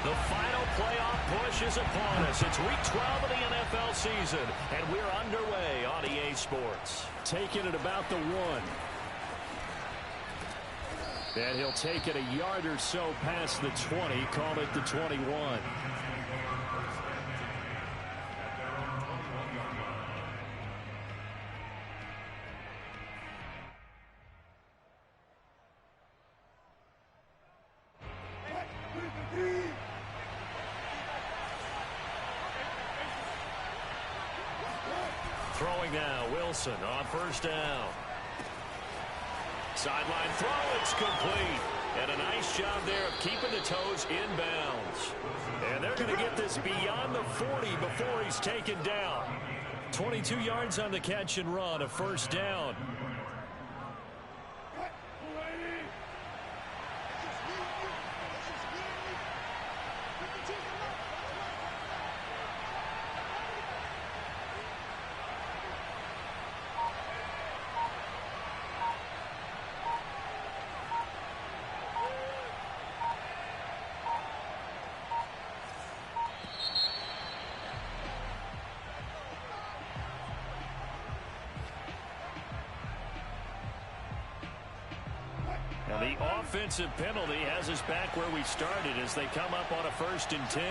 The final playoff push is upon us. It's week 12 of the NFL season, and we're underway on EA Sports. Taking it about the 1. And he'll take it a yard or so past the 20, call it the 21. Throwing now, Wilson on first down. Sideline throw, it's complete. And a nice job there of keeping the toes in bounds. And they're going to get this beyond the 40 before he's taken down. 22 yards on the catch and run, a first down. Now the offensive penalty has us back where we started as they come up on a 1st and 10.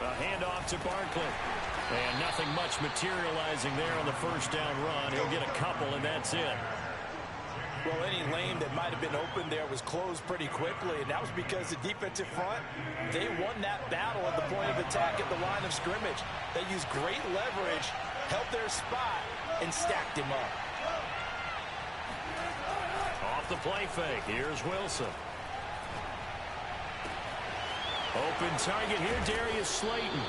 A handoff to Barkley. And nothing much materializing there on the first down run. He'll get a couple, and that's it. Well, any lane that might have been open there was closed pretty quickly, and that was because the defensive front, they won that battle at the point of attack at the line of scrimmage. They used great leverage, held their spot, and stacked him up. Off the play fake, here's Wilson. Open target here, Darius Slayton.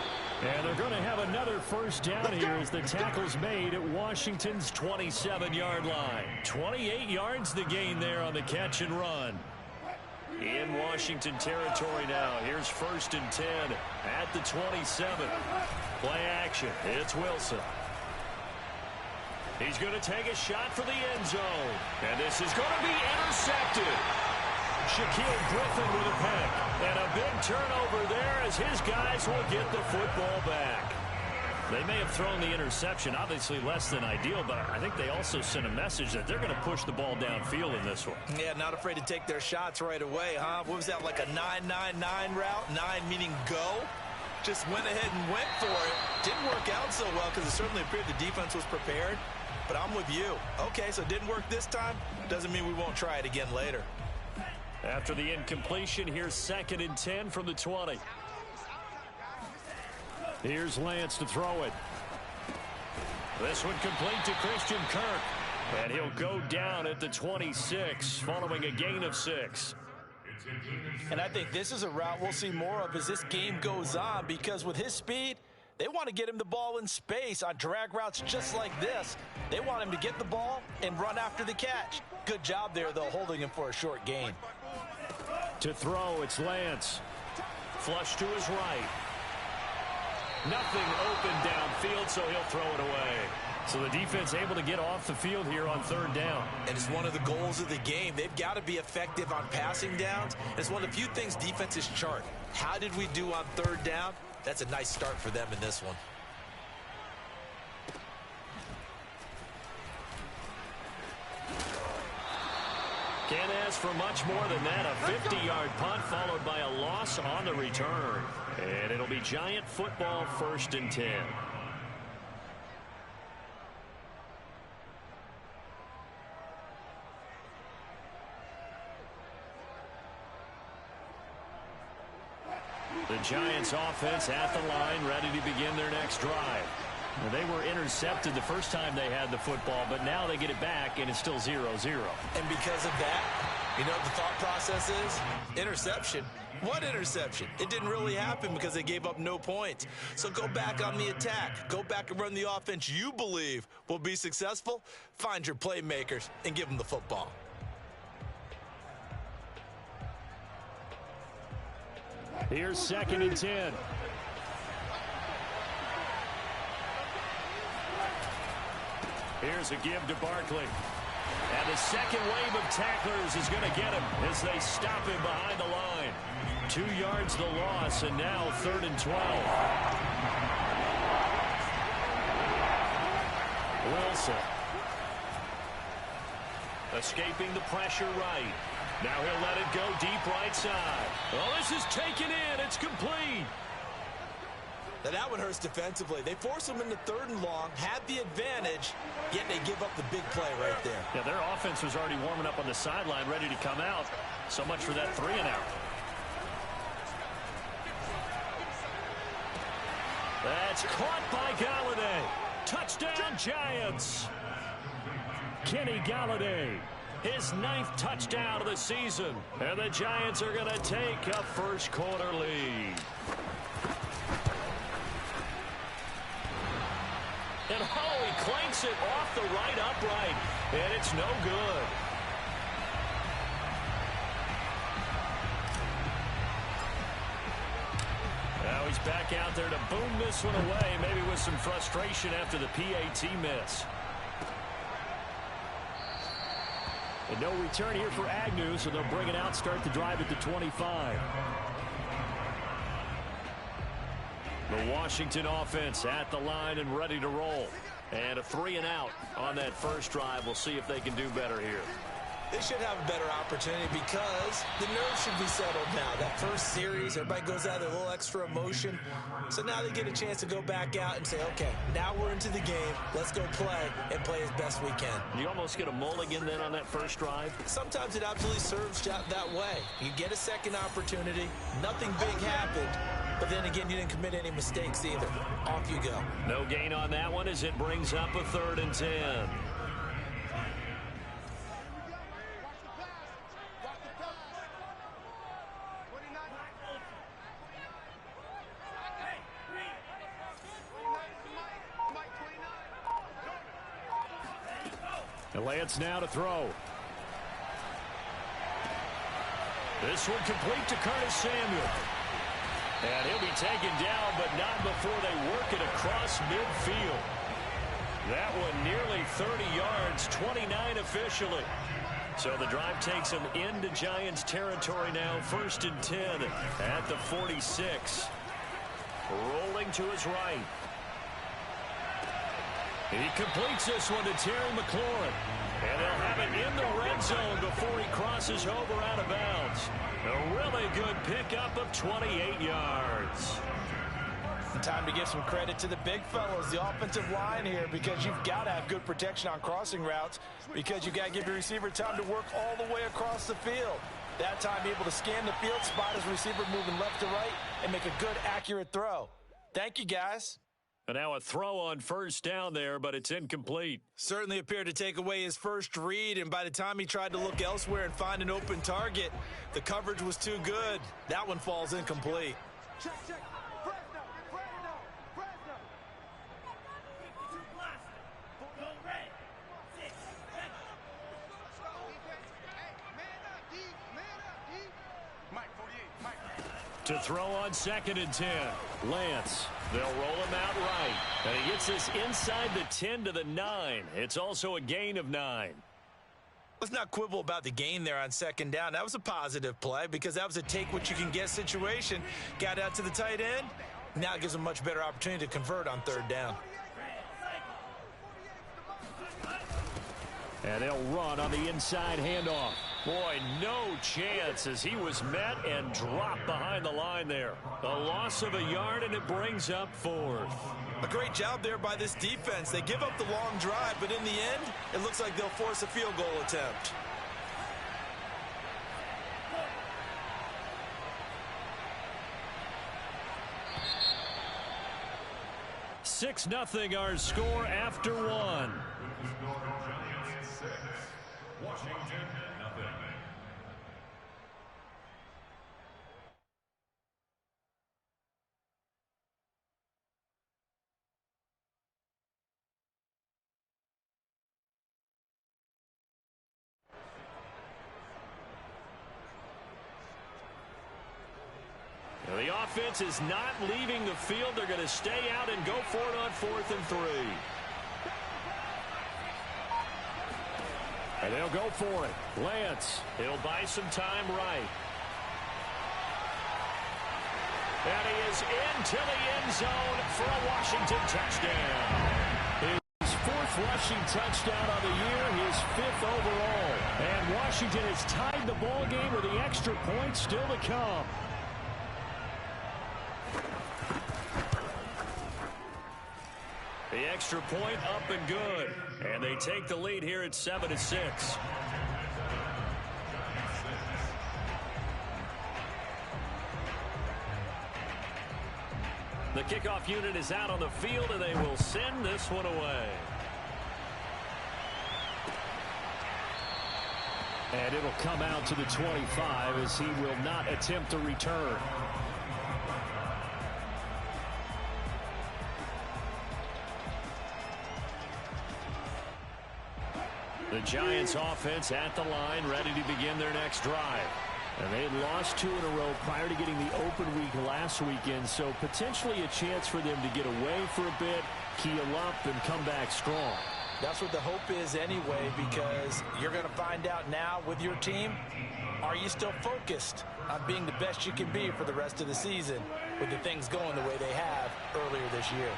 And they're going to have another first down here as the tackle's made at Washington's 27-yard line. 28 yards the gain there on the catch and run. In Washington territory now. Here's 1st and 10 at the 27. Play action. It's Wilson. He's going to take a shot for the end zone. And this is going to be intercepted. Shaquille Griffin with a pick. And a big turnover there as his guys will get the football back. They may have thrown the interception, obviously less than ideal, but I think they also sent a message that they're going to push the ball downfield in this one. Yeah, not afraid to take their shots right away, huh? What was that, like a 9-9-9 route? 9 meaning go? Just went ahead and went for it. Didn't work out so well because it certainly appeared the defense was prepared. But I'm with you. Okay, so it didn't work this time. Doesn't mean we won't try it again later. After the incompletion, here's 2nd and 10 from the 20. Here's Lance to throw it. This one complete to Christian Kirk. And he'll go down at the 26 following a gain of 6. And I think this is a route we'll see more of as this game goes on, because with his speed, they want to get him the ball in space on drag routes just like this. They want him to get the ball and run after the catch. Good job there, though, holding him for a short gain. To throw, it's Lance. Flush to his right. Nothing open downfield, so he'll throw it away. So the defense able to get off the field here on 3rd down. And it's one of the goals of the game. They've got to be effective on passing downs. It's one of the few things defenses chart. How did we do on 3rd down? That's a nice start for them in this one. Can't ask for much more than that. A 50-yard punt followed by a loss on the return. And it'll be Giant football 1st and 10. The Giants offense at the line, ready to begin their next drive. Well, they were intercepted the first time they had the football, but now they get it back, and it's still 0-0. And because of that, you know what the thought process is? Interception. What interception? It didn't really happen because they gave up no points. So go back on the attack. Go back and run the offense you believe will be successful. Find your playmakers and give them the football. Here's 2nd and 10. Here's a give to Barkley. And the second wave of tacklers is going to get him as they stop him behind the line. 2 yards the loss, and now 3rd and 12. Wilson. Escaping the pressure right. Now he'll let it go deep right side. Oh, this is taken in. It's complete. Now that one hurts defensively. They force him into 3rd and long, had the advantage, yet they give up the big play right there. Yeah, their offense was already warming up on the sideline, ready to come out. So much for that 3 and out. That's caught by Golladay. Touchdown, Giants. Kenny Golladay, his 9th touchdown of the season. And the Giants are going to take a first-quarter lead. And he clanks it off the right upright, and it's no good. Now he's back out there to boom this one away, maybe with some frustration after the PAT miss. And no return here for Agnew, so they'll bring it out, start the drive at the 25. The Washington offense at the line and ready to roll. And a 3 and out on that first drive. We'll see if they can do better here. They should have a better opportunity because the nerves should be settled now. That first series, everybody goes out with a little extra emotion. So now they get a chance to go back out and say, okay, now we're into the game. Let's go play and play as best we can. You almost get a mulligan then on that first drive? Sometimes it absolutely serves that way. You get a second opportunity. Nothing big happened. But then again, you didn't commit any mistakes either. Off you go. No gain on that one as it brings up a 3rd and 10. And Lance now to throw. This one complete to Curtis Samuel. And he'll be taken down, but not before they work it across midfield. That one nearly 30 yards, 29 officially. So the drive takes him into Giants territory now, 1st and 10 at the 46. Rolling to his right. He completes this one to Terry McLaurin. And they'll have it in the red zone before he crosses over out of bounds. A really good pickup of 28 yards. Time to give some credit to the big fellows, the offensive line here, because you've got to have good protection on crossing routes because you've got to give your receiver time to work all the way across the field. That time able to scan the field, spot his receiver moving left to right, and make a good, accurate throw. Thank you, guys. And now a throw on first down there, but it's incomplete. Certainly appeared to take away his first read, and by the time he tried to look elsewhere and find an open target, the coverage was too good. That one falls incomplete. Check. To throw on 2nd and 10. Lance. They'll roll him out right. And he gets this inside the 10 to the 9. It's also a gain of 9. Let's not quibble about the gain there on 2nd down. That was a positive play because that was a take-what-you-can-get situation. Got out to the tight end. Now it gives them a much better opportunity to convert on 3rd down. And they'll run on the inside handoff. Boy, no chance as he was met and dropped behind the line there. A loss of a yard, and it brings up 4th. A great job there by this defense. They give up the long drive, but in the end, it looks like they'll force a field goal attempt. Six 0 our score after 1. Washington, nothing. Now the offense is not leaving the field. They're going to stay out and go for it on 4th and 3. And they'll go for it. Lance, he'll buy some time right. And he is into the end zone for a Washington touchdown. His fourth rushing touchdown of the year, his fifth overall. And Washington has tied the ball game with the extra point still to come. The extra point up and good. And they take the lead here at 7-6. The kickoff unit is out on the field, and they will send this one away. And it'll come out to the 25 as he will not attempt a return. The Giants offense at the line, ready to begin their next drive. And they had lost 2 in a row prior to getting the open week last weekend, so potentially a chance for them to get away for a bit, keel up, and come back strong. That's what the hope is anyway, because you're going to find out now with your team, are you still focused on being the best you can be for the rest of the season with the things going the way they have earlier this year?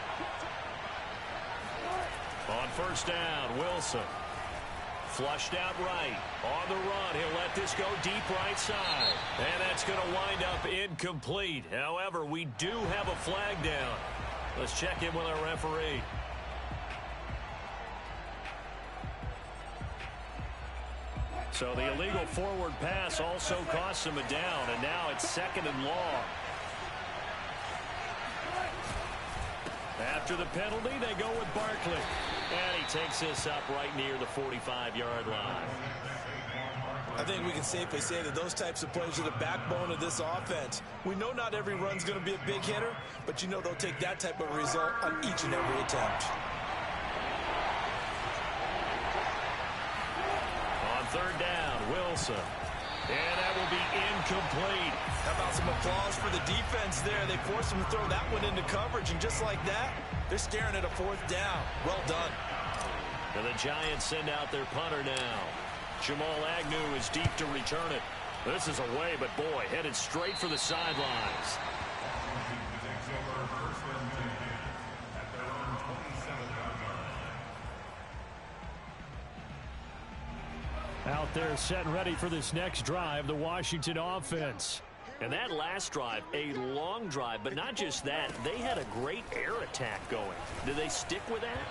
On first down, Wilson. Flushed out right. On the run, he'll let this go deep right side. And that's going to wind up incomplete. However, we do have a flag down. Let's check in with our referee. So the illegal forward pass also costs him a down, and now it's 2nd and long. After the penalty, they go with Barkley. And he takes this up right near the 45-yard line. I think we can safely say that those types of plays are the backbone of this offense. We know not every run's going to be a big hitter, but you know they'll take that type of result on each and every attempt. On third down, Wilson. And that will be incomplete. How about some applause for the defense there? They forced him to throw that one into coverage, and just like that, they're staring at a 4th down. Well done. And the Giants send out their punter now. Jamal Agnew is deep to return it. This is away, but boy, headed straight for the sidelines. Out there set and ready for this next drive, the Washington offense. And that last drive, a long drive, but not just that. They had a great air attack going. Do they stick with that?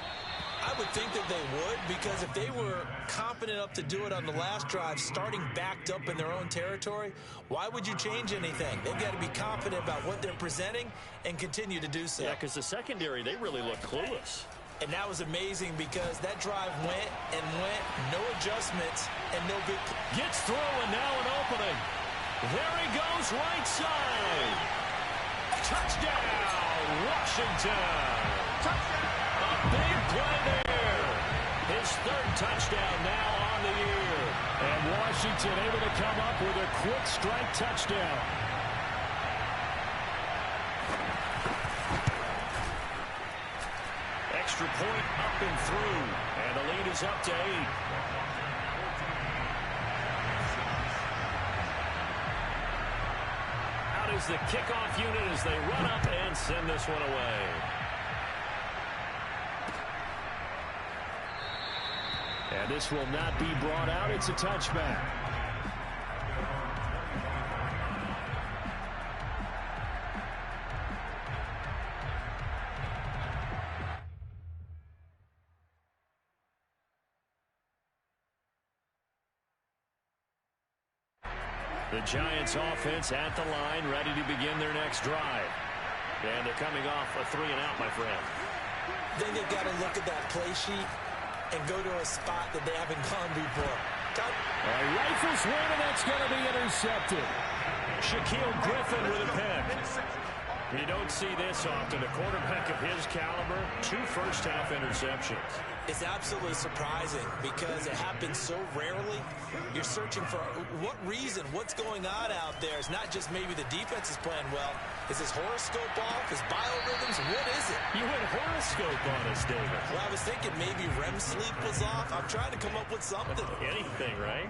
I would think that they would, because if they were confident enough to do it on the last drive, starting backed up in their own territory, why would you change anything? They've got to be confident about what they're presenting and continue to do so. Yeah, because the secondary, they really look clueless. And that was amazing because that drive went and went, no adjustments, and no big... Gets through, and now an opening. There he goes, right side. Touchdown, Washington. Touchdown. A big play there. His 3rd touchdown now on the year. And Washington able to come up with a quick strike touchdown. Extra point up and through. And the lead is up to 8. Out is the kickoff unit as they run up and send this one away. And this will not be brought out. It's a touchback. The Giants offense at the line, ready to begin their next drive. And they're coming off a 3-and-out, my friend. I think they've got to look at that play sheet and go to a spot that they haven't gone before. Rifles one, and that's going to be intercepted. Shaquill Griffin with a pick. You don't see this often. A quarterback of his caliber, 2 first-half interceptions. It's absolutely surprising because it happens so rarely. You're searching for what reason, what's going on out there. It's not just maybe the defense is playing well. Is his horoscope off? His biorhythms? What is it? You went horoscope on us, David. Well, I was thinking maybe REM sleep was off. I'm trying to come up with something. Anything, right?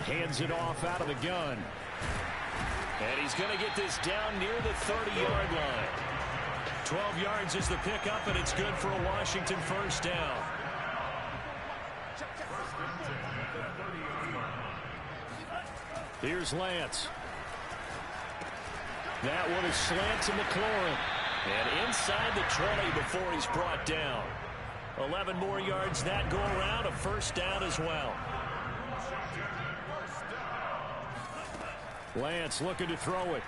Hands it off out of the gun. And he's going to get this down near the 30-yard line. 12 yards is the pickup, and it's good for a Washington first down. Here's Lance. That one is slant to McLaurin. And inside the 20 before he's brought down. 11 more yards that go around, a first down as well. Lance looking to throw it.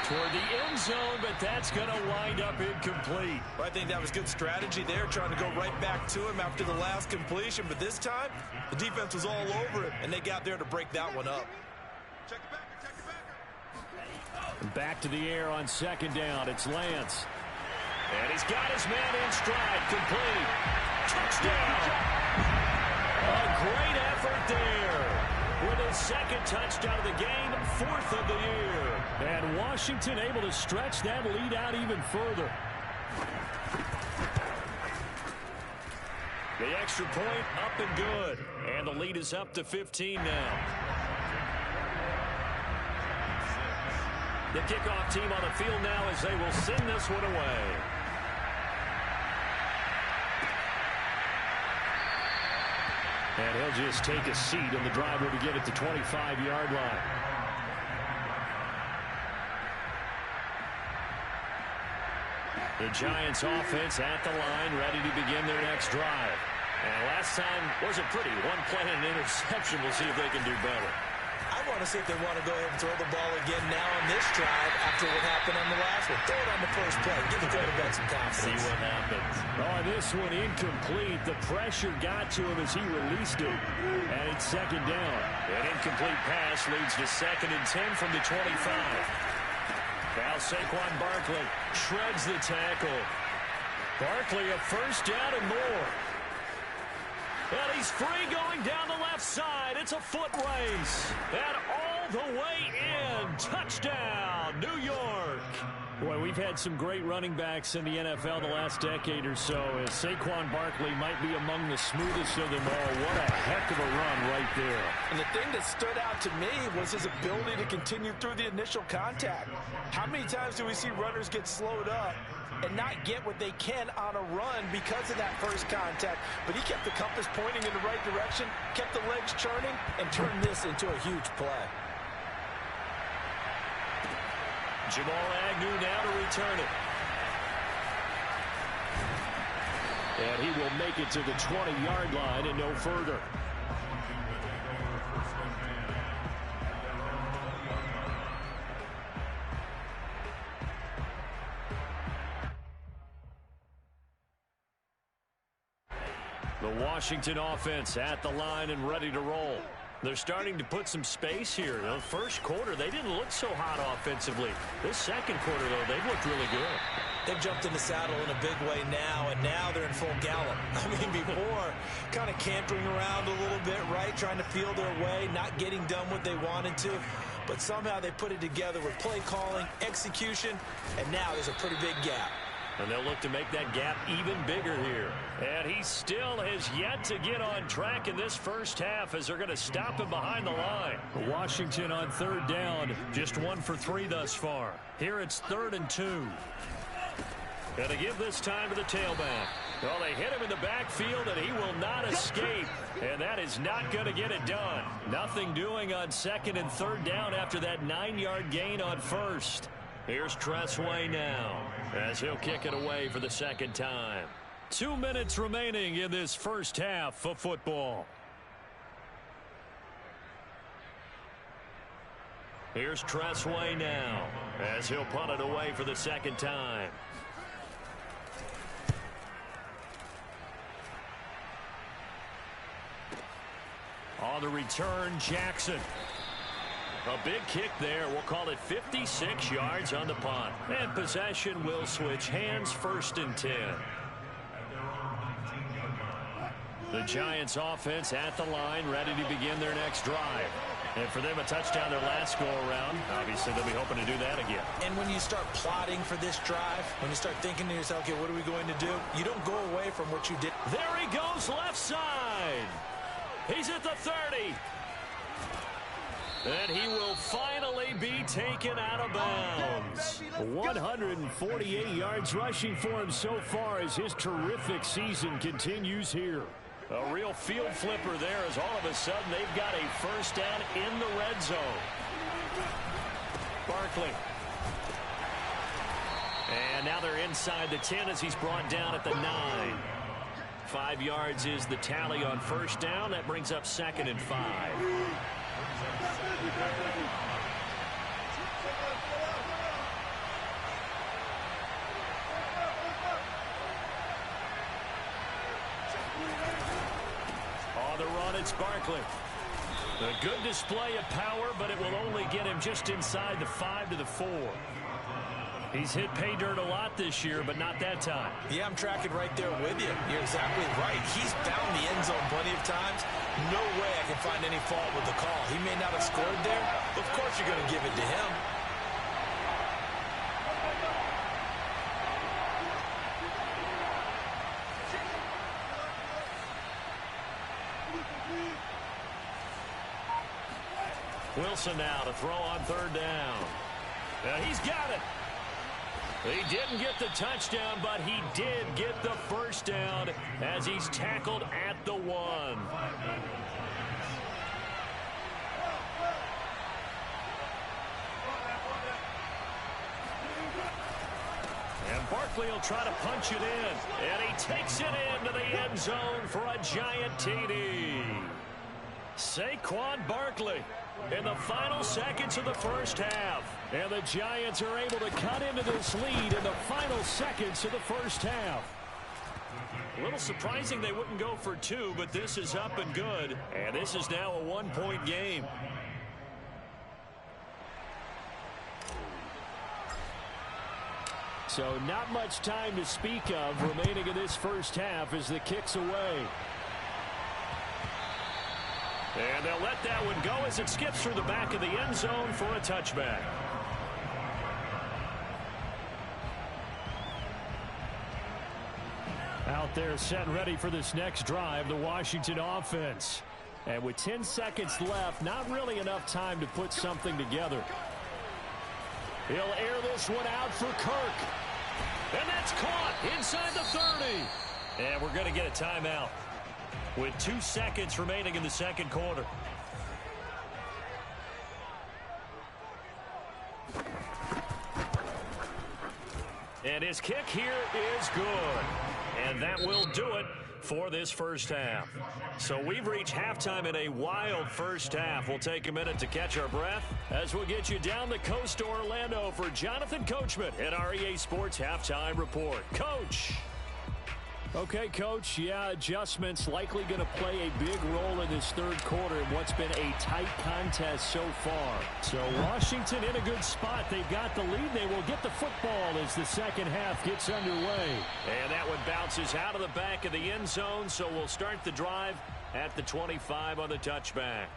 Toward the end zone, but that's going to wind up incomplete. I think that was good strategy there, trying to go right back to him after the last completion. But this time, the defense was all over it, and they got there to break that one up. Back to the air on second down. It's Lance. And he's got his man in stride. Complete. Touchdown. A great effort there. With his second touchdown of the game, 4th of the year. And Washington able to stretch that lead out even further. The extra point up and good. And the lead is up to 15 now. The kickoff team on the field now as they will send this one away. And he'll just take a seat on the driver to get it to 25-yard line. The Giants offense at the line, ready to begin their next drive. And last time was a pretty one-play and interception. We'll see if they can do better. I want to see if they want to go ahead and throw the ball again now on this drive after what happened on the last one. Throw it on the first play. Give the quarterback some confidence. See what happens. Oh, this one incomplete. The pressure got to him as he released it. And it's second down. An incomplete pass leads to 2nd and 10 from the 25. Now Saquon Barkley shreds the tackle. Barkley a first down and more. And he's free going down the left side. It's a foot race. And all the way in. Touchdown, New York. Boy, we've had some great running backs in the NFL the last decade or so. As Saquon Barkley might be among the smoothest of them all. What a heck of a run right there. And the thing that stood out to me was his ability to continue through the initial contact. How many times do we see runners get slowed up and not get what they can on a run because of that first contact? But he kept the compass pointing in the right direction, kept the legs churning, and turned this into a huge play. Jamal Agnew now to return it. And he will make it to the 20-yard line and no further. The Washington offense at the line and ready to roll. They're starting to put some space here. You know, first quarter, they didn't look so hot offensively. This second quarter, though, they've looked really good. They've jumped in the saddle in a big way now, and now they're in full gallop. I mean, before, kind of cantering around a little bit, right? Trying to feel their way, not getting done what they wanted to. But somehow they put it together with play calling, execution, and now there's a pretty big gap. And they'll look to make that gap even bigger here. And he still has yet to get on track in this first half as they're going to stop him behind the line. Washington on third down, just 1 for 3 thus far. Here it's 3rd and 2. And to give this time to the tailback. Well, they hit him in the backfield, and he will not escape. And that is not going to get it done. Nothing doing on 2nd and 3rd down after that 9-yard gain on 1st. Here's Tressway now as he'll kick it away for the second time. 2 minutes remaining in this first half of football. Here's Tressway now as he'll punt it away for the second time. On the return, Jackson. A big kick there. We'll call it 56 yards on the punt. And possession will switch hands, 1st and 10. The Giants offense at the line, ready to begin their next drive. And for them, a touchdown their last go-around. Obviously, they'll be hoping to do that again. And when you start plotting for this drive, when you start thinking to yourself, okay, what are we going to do? You don't go away from what you did. There he goes, left side. He's at the 30. And he will finally be taken out of bounds. 148 yards rushing for him so far as his terrific season continues here. A real field flipper there as all of a sudden they've got a 1st down in the red zone. Barkley. And now they're inside the 10 as he's brought down at the 9. 5 yards is the tally on 1st down. That brings up 2nd and 5. On the run, it's Barkley. A good display of power, but it will only get him just inside the 5 to the 4. He's hit pay dirt a lot this year, but not that time. Yeah, I'm tracking right there with you. You're exactly right. He's found the end zone plenty of times. No way I can find any fault with the call. He may not have scored there. Of course you're going to give it to him. Wilson now to throw on 3rd down. He's got it. He didn't get the touchdown, but he did get the 1st down as he's tackled at the 1. And Barkley will try to punch it in. And he takes it into the end zone for a giant TD. Saquon Barkley in the final seconds of the 1st half. And the Giants are able to cut into this lead in the final seconds of the 1st half. A little surprising they wouldn't go for 2, but this is up and good. And this is now a 1-point game. So not much time to speak of remaining in this 1st half as the kick's away. And they'll let that one go as it skips through the back of the end zone for a touchback. Out there set and ready for this next drive, the Washington offense. And with 10 seconds left, not really enough time to put something together. He'll air this one out for Kirk. And that's caught inside the 30. And we're going to get a timeout with 2 seconds remaining in the 2nd quarter. And his kick here is good. And that will do it for this 1st half. So we've reached halftime in a wild 1st half. We'll take a minute to catch our breath as we'll get you down the coast to Orlando for Jonathan Coachman at our EA Sports Halftime Report. Coach. Okay, Coach, adjustments likely going to play a big role in this 3rd quarter in what's been a tight contest so far. So Washington in a good spot. They've got the lead. They will get the football as the 2nd half gets underway. And that one bounces out of the back of the end zone, so we'll start the drive at the 25 on the touchback.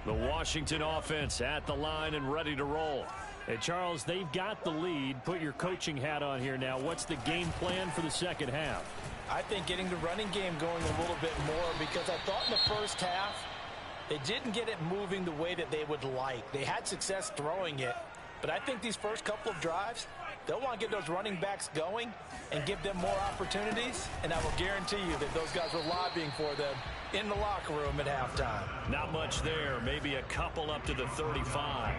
The Washington offense at the line and ready to roll. Hey, Charles, they've got the lead. Put your coaching hat on here now. What's the game plan for the 2nd half? I think getting the running game going a little bit more, because I thought in the 1st half they didn't get it moving the way that they would like. They had success throwing it, but I think these first couple of drives, they'll want to get those running backs going and give them more opportunities, and I will guarantee you that those guys were lobbying for them in the locker room at halftime. Not much there. Maybe a couple up to the 35.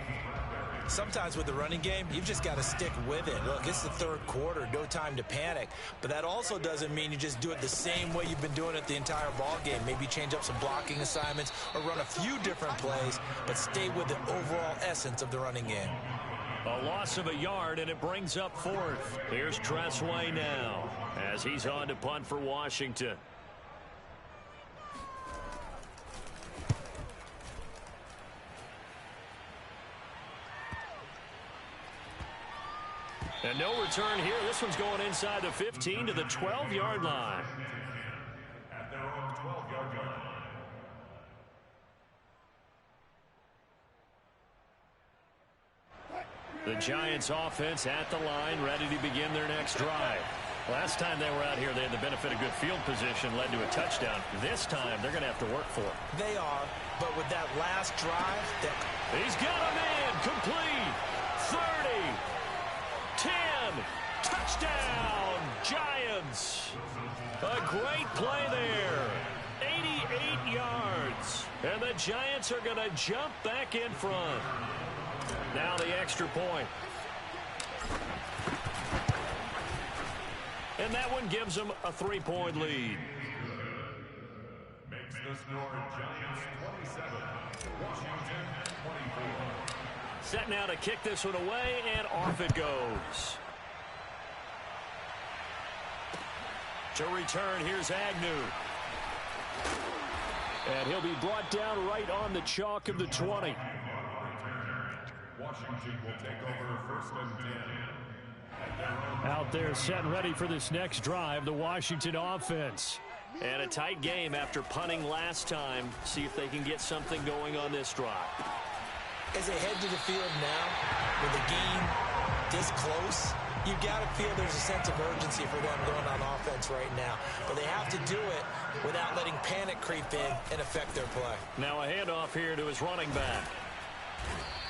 Sometimes with the running game, you've just got to stick with it. Look, it's the 3rd quarter, no time to panic. But that also doesn't mean you just do it the same way you've been doing it the entire ball game. Maybe change up some blocking assignments or run a few different plays, but stay with the overall essence of the running game. A loss of a yard, and it brings up 4th. Here's Tress Way now as he's on to punt for Washington. And no return here. This one's going inside the 15 to the 12-yard line. At their own 12-yard line. The Giants offense at the line, ready to begin their next drive. Last time they were out here, they had the benefit of good field position, led to a touchdown. This time, they're going to have to work for it. They are, but with that last drive, he's got a man, complete, 30, 10, touchdown, Giants. A great play there, 88 yards. And the Giants are going to jump back in front. Now the extra point. And that one gives them a 3-point lead. Makes the score Giants 27, Washington 24. Set now to kick this one away, and off it goes. To return, here's Agnew. And he'll be brought down right on the chalk of the 20. Washington will take over first and 10. Out there set and ready for this next drive, the Washington offense. And a tight game after punting last time. See if they can get something going on this drive. as they head to the field now, with the game this close, you've got to feel there's a sense of urgency for them going on offense right now. But they have to do it without letting panic creep in and affect their play. Now a handoff here to his running back.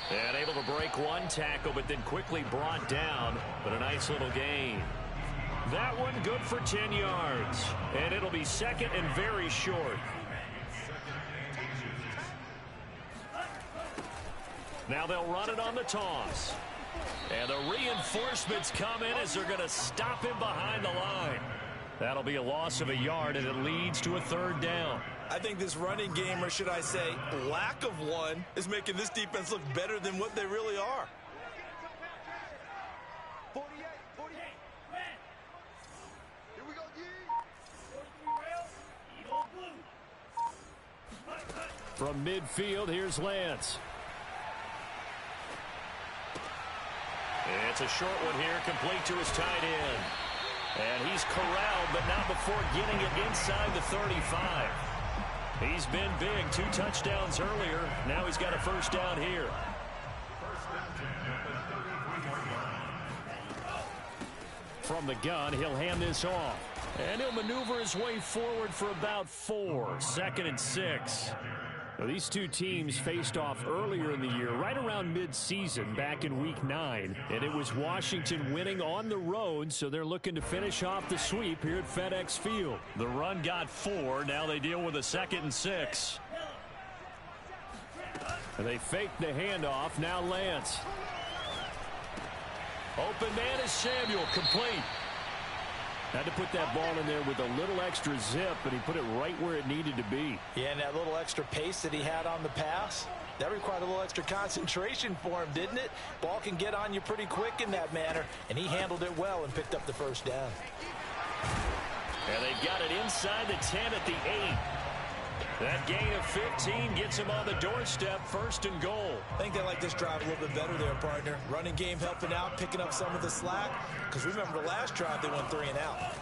And able to break one tackle, but then quickly brought down. But a nice little gain. That one good for 10 yards. And it'll be second and very short. Now they'll run it on the toss. And the reinforcements come in as they're going to stop him behind the line. That'll be a loss of a yard, and it leads to a third down. I think this running game, or should I say lack of one, is making this defense look better than what they really are. From midfield, here's Lance. It's a short one here, complete to his tight end. And he's corralled, but not before getting it inside the 35. He's been big, 2 touchdowns earlier. Now he's got a first down here. From the gun, he'll hand this off. And he'll maneuver his way forward for about 4. 2nd and 6. Now, these two teams faced off earlier in the year, right around mid-season, back in Week 9. And it was Washington winning on the road, so they're looking to finish off the sweep here at FedEx Field. The run got 4. Now they deal with a 2nd and 6. And they fake the handoff. Now Lance. Open man is Samuel, complete. Had to put that ball in there with a little extra zip, but he put it right where it needed to be. Yeah, and that little extra pace that he had on the pass, that required a little extra concentration for him, didn't it? Ball can get on you pretty quick in that manner, and he handled it well and picked up the first down. And they've got it inside the 10 at the 8. That gain of 15 gets him on the doorstep, 1st and goal. I think they like this drive a little bit better there, partner. Running game helping out, picking up some of the slack. Because remember, the last drive they went 3 and out.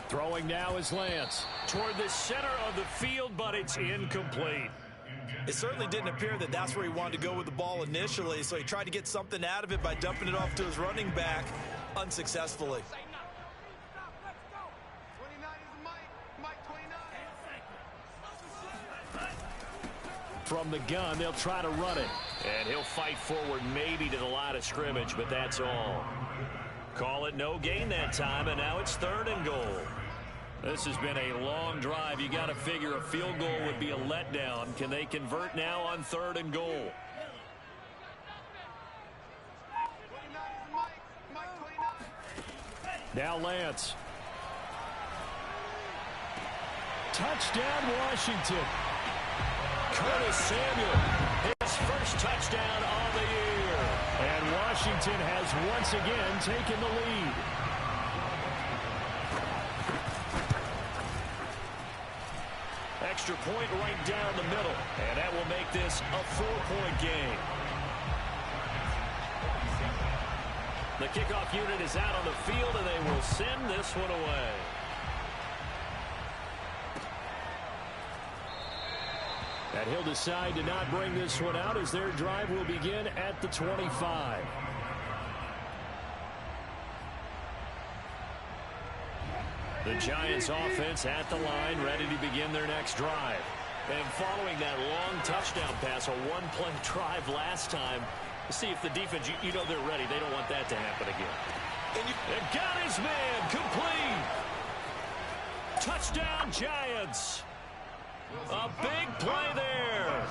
Throwing now is Lance. Toward the center of the field, but it's incomplete. It certainly didn't appear that that's where he wanted to go with the ball initially, so he tried to get something out of it by dumping it off to his running back unsuccessfully. From the gun, they'll try to run it. And he'll fight forward maybe to the line of scrimmage, but that's all. Call it no gain that time, and now it's 3rd and goal. This has been a long drive. You got to figure a field goal would be a letdown. Can they convert now on 3rd and goal? Now Lance. Touchdown, Washington. Curtis Samuel, his first touchdown on the year. And Washington has once again taken the lead. Extra point right down the middle. And that will make this a 4-point game. The kickoff unit is out on the field, and they will send this one away. And he'll decide to not bring this one out as their drive will begin at the 25. The Giants offense at the line, ready to begin their next drive. And following that long touchdown pass, a one-play drive last time, see if the defense, you know they're ready. They don't want that to happen again. And got his man, complete. Touchdown, Giants. A big play there.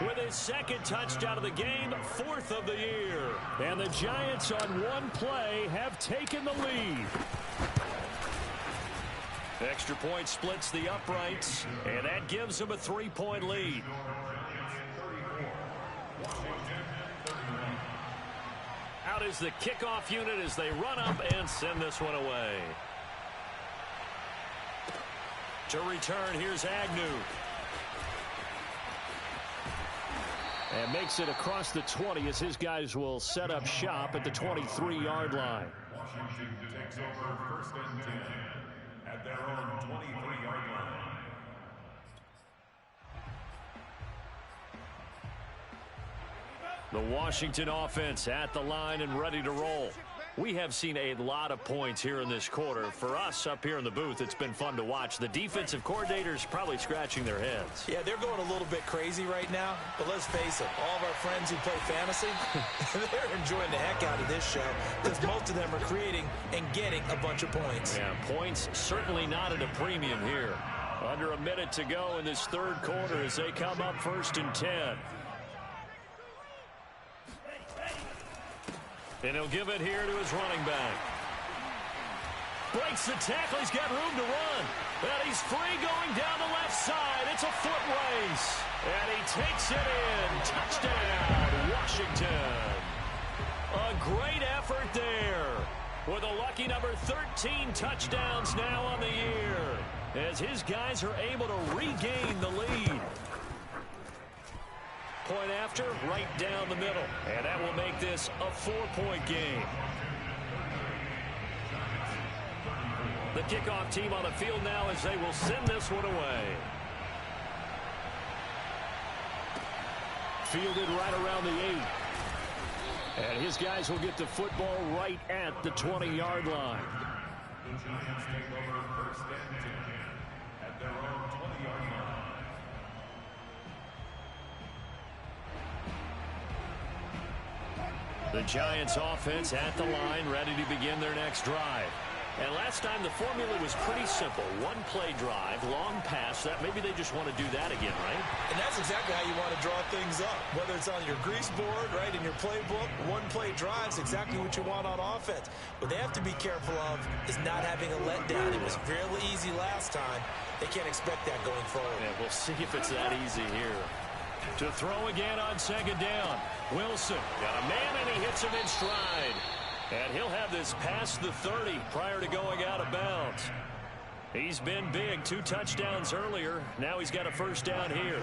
With his second touchdown of the game, fourth of the year. And the Giants on one play have taken the lead. Extra point splits the uprights, and that gives them a 3-point lead. Out is the kickoff unit as they run up and send this one away. To return, here's Agnew. And makes it across the 20 as his guys will set up shop at the 23-yard line. Washington takes over first and 10 at their own 23-yard line. The Washington offense at the line and ready to roll. We have seen a lot of points here in this quarter. For us up here in the booth, it's been fun to watch. The defensive coordinators probably scratching their heads. Yeah, they're going a little bit crazy right now. But let's face it, all of our friends who play fantasy, they're enjoying the heck out of this show because most of them are creating and getting a bunch of points. Yeah, points certainly not at a premium here. Under a minute to go in this third quarter as they come up first and 10. And he'll give it here to his running back. Breaks the tackle. He's got room to run. And he's free going down the left side. It's a foot race. And he takes it in. Touchdown, Washington. A great effort there. With a lucky number 13 touchdowns now on the year. As his guys are able to regain the lead. Point after, right down the middle. And that will make this a 4-point game. The kickoff team on the field now as they will send this one away. Fielded right around the 8. And his guys will get the football right at the 20-yard line. The Giants take over first and 10 at their own 20-yard line. The Giants offense at the line, ready to begin their next drive. And last time the formula was pretty simple. One-play drive, long pass. That maybe they just want to do that again, right? And that's exactly how you want to draw things up. Whether it's on your grease board, right, in your playbook, one-play drive's exactly what you want on offense. What they have to be careful of is not having a letdown. It was fairly easy last time. They can't expect that going forward. Yeah, we'll see if it's that easy here. To throw again on second down. Wilson got a man, and he hits him in stride. And he'll have this past the 30 prior to going out of bounds. He's been big. 2 touchdowns earlier. Now he's got a first down here.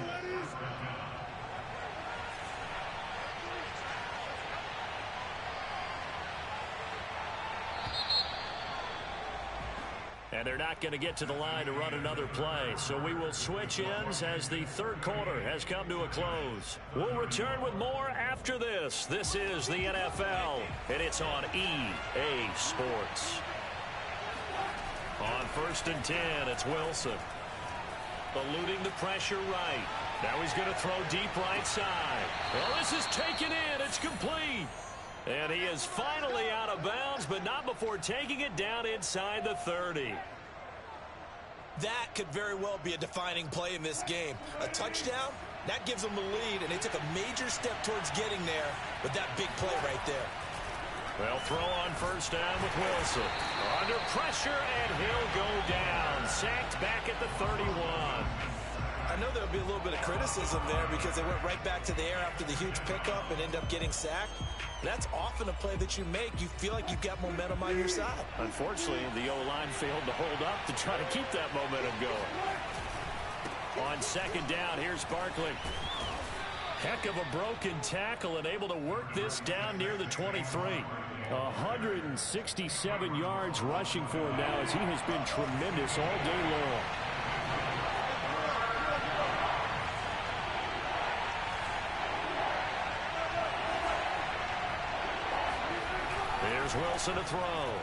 And they're not going to get to the line to run another play. So we will switch ends as the third quarter has come to a close. We'll return with more after this. This is the NFL, and it's on EA Sports. On first and 10, it's Wilson. Eluding the pressure right. Now he's going to throw deep right side. Well, this is taken in. It's complete. And he is finally out of bounds, but not before taking it down inside the 30. That could very well be a defining play in this game. A touchdown, that gives them the lead, and they took a major step towards getting there with that big play right there. Well, throw on first down with Wilson. Under pressure, and he'll go down. Sacked back at the 31. I know there'll be a little bit of criticism there because they went right back to the air after the huge pickup and ended up getting sacked. That's often a play that you make. You feel like you've got momentum on your side. Unfortunately, the O-line failed to hold up to try to keep that momentum going. On second down, here's Barkley. Heck of a broken tackle and able to work this down near the 23. 167 yards rushing for him now as he has been tremendous all day long. Here's Wilson to throw.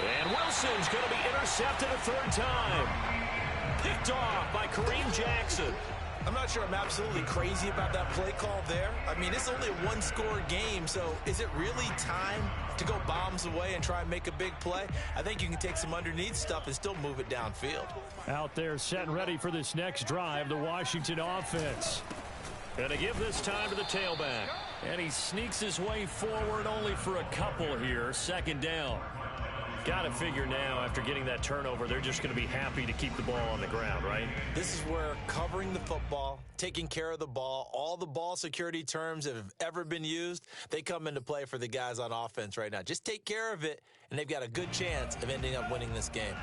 And Wilson's going to be intercepted a third time. Picked off by Kareem Jackson. I'm not sure I'm absolutely crazy about that play call there. I mean, it's only a one-score game, so is it really time to go bombs away and try and make a big play? I think you can take some underneath stuff and still move it downfield. Out there set and ready for this next drive, the Washington offense. Going to give this time to the tailback. And he sneaks his way forward only for a couple here. Second down. Got to figure now, after getting that turnover, they're just going to be happy to keep the ball on the ground, right? This is where covering the football, taking care of the ball, all the ball security terms that have ever been used, they come into play for the guys on offense right now. Just take care of it, and they've got a good chance of ending up winning this game.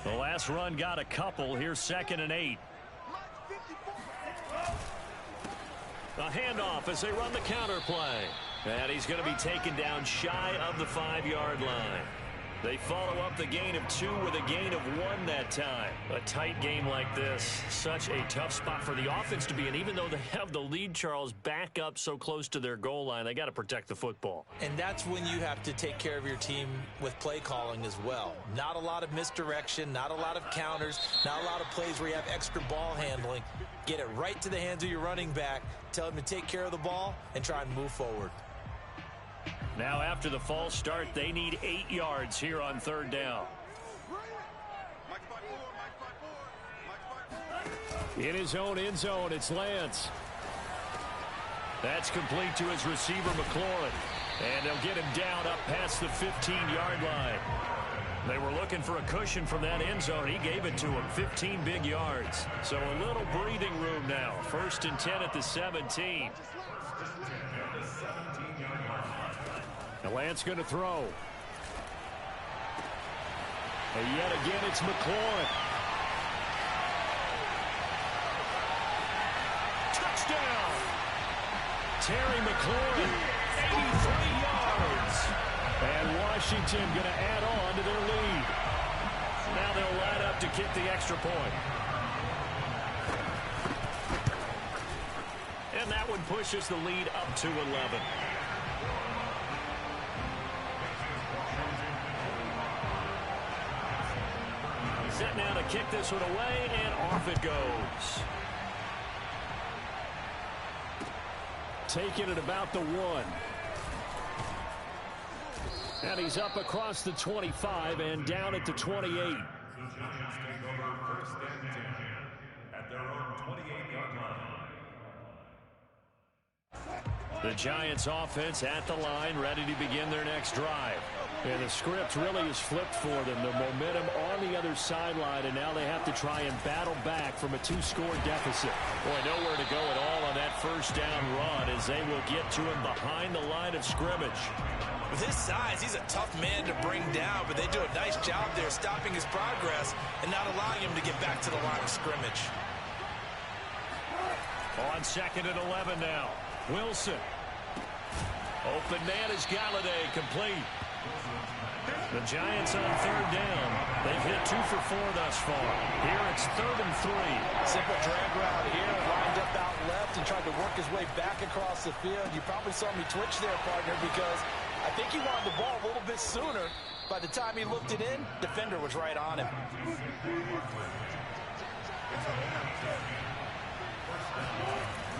The last run got a couple. Here's 2nd and 8. A handoff as they run the counter play. And he's going to be taken down shy of the 5-yard line. They follow up the gain of 2 with a gain of 1 that time. A tight game like this, such a tough spot for the offense to be in. Even though they have the lead, Charles, back up so close to their goal line, they got to protect the football. And that's when you have to take care of your team with play calling as well. Not a lot of misdirection, not a lot of counters, not a lot of plays where you have extra ball handling. Get it right to the hands of your running back, tell him to take care of the ball, and try and move forward. Now after the false start, they need 8 yards here on 3rd down. In his own end zone, it's Lance. That's complete to his receiver, McLaurin. And they'll get him down up past the 15-yard line. They were looking for a cushion from that end zone. He gave it to him, 15 big yards. So a little breathing room now. 1st and 10 at the 17. And Lance going to throw. And yet again, it's McLaurin. Touchdown! Terry McLaurin, 83 yards. And Washington going to add on to their lead. Now they'll line up to kick the extra point. And that one pushes the lead up to 11. Set now to kick this one away, and off it goes. Taking it about the 1. And he's up across the 25 and down at the 28. The Giants take over 1st and 10 at their own 28-yard line. The Giants offense at the line, ready to begin their next drive. And the script really is flipped for them. The momentum on the other sideline, and now they have to try and battle back from a 2-score deficit. Boy, nowhere to go at all on that 1st down run as they will get to him behind the line of scrimmage. With his size, he's a tough man to bring down, but they do a nice job there stopping his progress and not allowing him to get back to the line of scrimmage. On 2nd and 11 now. Wilson. Open man is Galladay, complete. The Giants on 3rd down. They've hit 2 for 4 thus far. Here it's 3rd and 3. Simple drag route here, lined up out left and tried to work his way back across the field. You probably saw me twitch there, partner, because I think he wanted the ball a little bit sooner. By the time he looked it in, defender was right on him.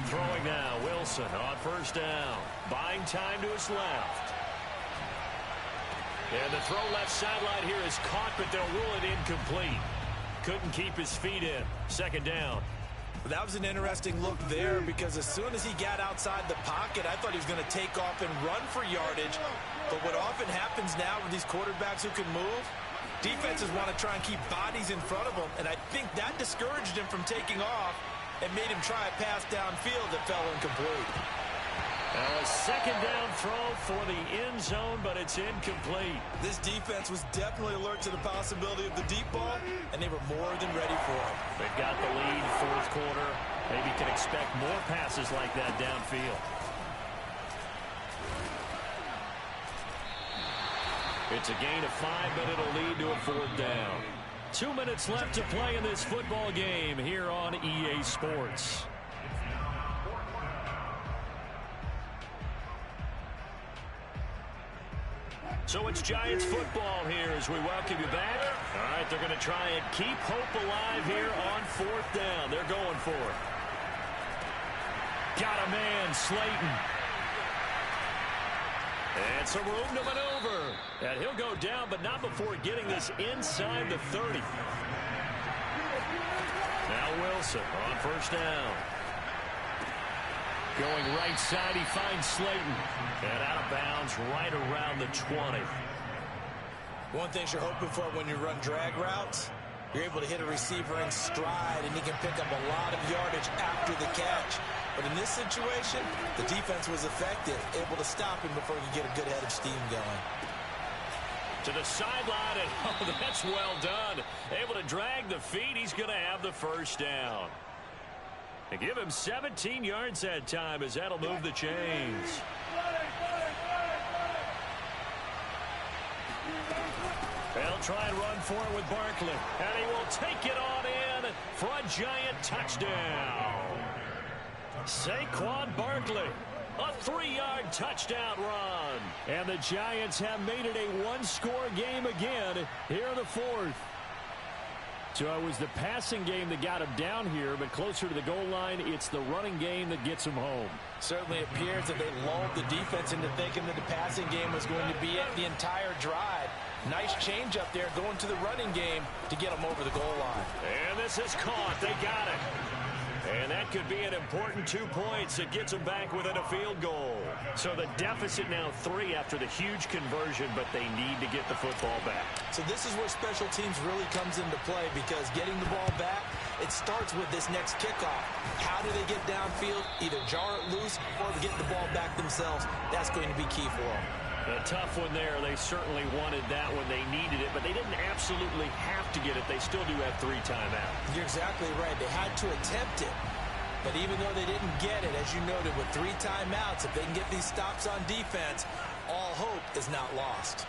Throwing now, Wilson on 1st down. Buying time to his left. And the throw left sideline here is caught, but they'll rule it incomplete. Couldn't keep his feet in. 2nd down. That was an interesting look there because as soon as he got outside the pocket, I thought he was going to take off and run for yardage. But what often happens now with these quarterbacks who can move, defenses want to try and keep bodies in front of them, and I think that discouraged him from taking off and made him try a pass downfield that fell incomplete. Now a 2nd down throw for the end zone, but it's incomplete. This defense was definitely alert to the possibility of the deep ball, and they were more than ready for it. They've got the lead, 4th quarter. Maybe can expect more passes like that downfield. It's a gain of 5, but it'll lead to a 4th down. 2 minutes left to play in this football game here on EA Sports. So it's Giants football here as we welcome you back. All right, they're going to try and keep hope alive here on 4th down. They're going for it. Got a man, Slayton. And some room to maneuver. And he'll go down, but not before getting this inside the 30. Now Wilson on 1st down. Going right side, he finds Slayton. And out of bounds right around the 20. One thing you're hoping for when you run drag routes, you're able to hit a receiver in stride, and he can pick up a lot of yardage after the catch. But in this situation, the defense was effective, able to stop him before he could get a good head of steam going. To the sideline, and oh, that's well done. Able to drag the feet. He's going to have the 1st down. And give him 17 yards that time as that'll move the chains. They'll try and run for it with Barkley. And he will take it on in for a Giant touchdown. Saquon Barkley, a 3-yard touchdown run. And the Giants have made it a 1-score game again here in the 4th. So it was the passing game that got him down here, but closer to the goal line, it's the running game that gets him home. Certainly appears that they lulled the defense into thinking that the passing game was going to be at the entire drive. Nice change up there going to the running game to get them over the goal line. And this is caught. They got it. And that could be an important 2 points that gets them back within a field goal. So the deficit now 3 after the huge conversion, but they need to get the football back. So this is where special teams really comes into play, because getting the ball back, it starts with this next kickoff. How do they get downfield? Either jar it loose or get the ball back themselves. That's going to be key for them. A tough one there. They certainly wanted that when they needed it, but they didn't absolutely have to get it. They still do have 3 timeouts. You're exactly right. They had to attempt it. But even though they didn't get it, as you noted, with 3 timeouts, if they can get these stops on defense, all hope is not lost.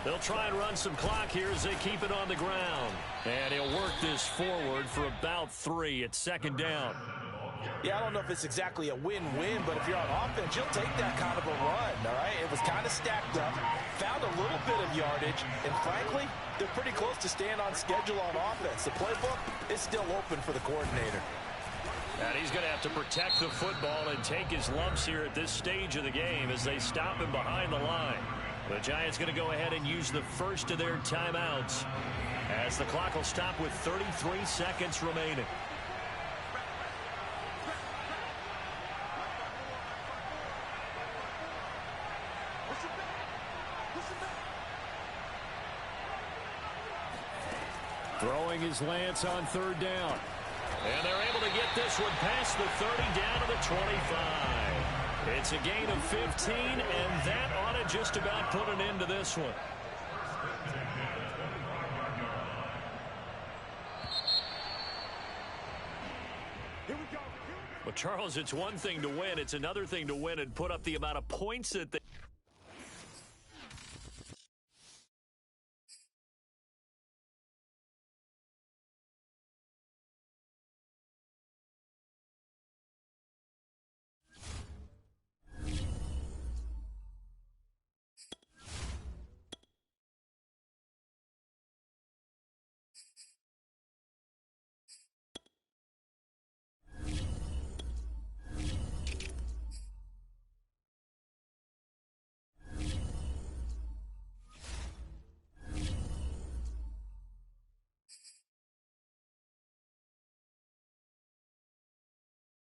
They'll try and run some clock here as they keep it on the ground. And he'll work this forward for about 3 at 2nd down. Yeah, I don't know if it's exactly a win-win, but if you're on offense, you'll take that kind of a run, all right? It was kind of stacked up, found a little bit of yardage, and frankly, they're pretty close to staying on schedule on offense. The playbook is still open for the coordinator. And he's going to have to protect the football and take his lumps here at this stage of the game as they stop him behind the line. The Giants going to go ahead and use the first of their timeouts as the clock will stop with 33 seconds remaining. Throwing his Lance on 3rd down. And they're able to get this one past the 30 down to the 25. It's a gain of 15, and that ought to just about put an end to this one. Well, Charles, it's one thing to win. It's another thing to win and put up the amount of points that they...